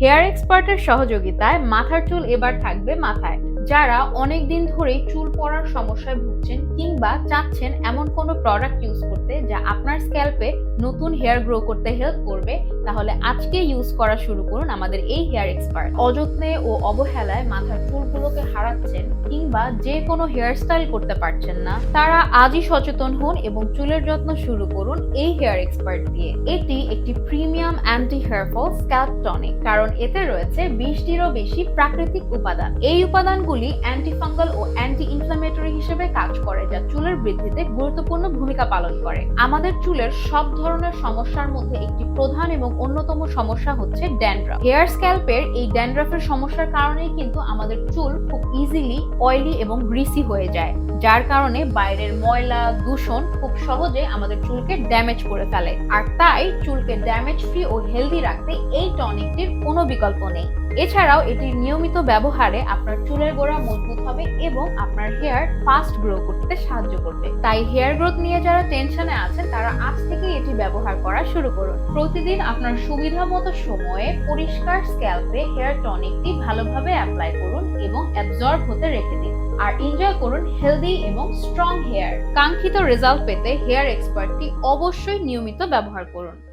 Hair এক্সপার্টের সহযোগিতায় মাথার চুল এবার থাকবে মাথায়। যারা অনেক দিন ধরেই চুল পড়ার সমস্যায় ভুগছেন কিংবা চাচ্ছেন এমন কোনো প্রোডাক্ট ইউজ করতে যা আপনার স্ক্যাল্পে নতুন হেয়ার গ্রো করতে হেল্প করবে, তাহলে আজকে ইউজ করা শুরু করুন আমাদের এই হেয়ার এক্সপার্ট। অযত্নে ও অবহেলায় মাথার চুলগুলোকে হারাচ্ছেন কিংবা যে কোনো হেয়ার স্টাইল করতে পারছেন না, তারা আজই সচেতন হন এবং চুলের যত্ন শুরু করুন এই হেয়ার এক্সপার্ট দিয়ে। এটি একটি premium anti hair fall scalp tonic, কারণ এতে রয়েছে 20টিরও বেশি প্রাকৃতিক উপাদান। এই উপাদানগুলি অ্যান্টি ফাঙ্গাল ও অ্যান্টি ইনফ্লামেটরি হিসেবে কাজ করে, যা চুলের বৃদ্ধিতে গুরুত্বপূর্ণ ভূমিকা পালন করে। আমাদের চুলের সব ধরনের সমস্যার মধ্যে একটি প্রধান এবং অন্যতম সমস্যা হচ্ছে ড্যান্ড্রাফ। হেয়ার স্ক্যাল্পের এই ড্যান্ড্রাফের সমস্যার কারণেই কিন্তু আমাদের চুল খুব ইজিলি অয়েলি এবং গ্রিসি হয়ে যায়, যার কারণে বাইরের ময়লা দূষণ খুব সহজে আমাদের চুলকে ড্যামেজ করে ফেলে। আর তাই চুলকে ড্যামেজ ফ্রি ও হেলদি রাখতে এই টনিকটির কোনো বিকল্প নেই। এছাড়াও এটির নিয়মিত ব্যবহারে আপনার চুলের গোড়া মজবুত হবে এবং আপনার হেয়ার ফাস্ট গ্রো করতে সাহায্য করবে। তাই হেয়ার গ্রোথ নিয়ে যারা টেনশনে আছেন তারা আজ থেকেই এটি ব্যবহার করা শুরু করুন। প্রতিদিন আপনার সুবিধা মতো সময়ে পরিষ্কার স্ক্যাল্পে হেয়ার টনিকটি ভালোভাবে অ্যাপ্লাই করুন এবং অ্যাবজর্ব হতে রেখে দিন। আর এনজয় করুন হেলদি এবং স্ট্রং হেয়ার। কাঙ্ক্ষিত রেজাল্ট পেতে হেয়ার এক্সপার্টটি অবশ্যই নিয়মিত ব্যবহার করুন।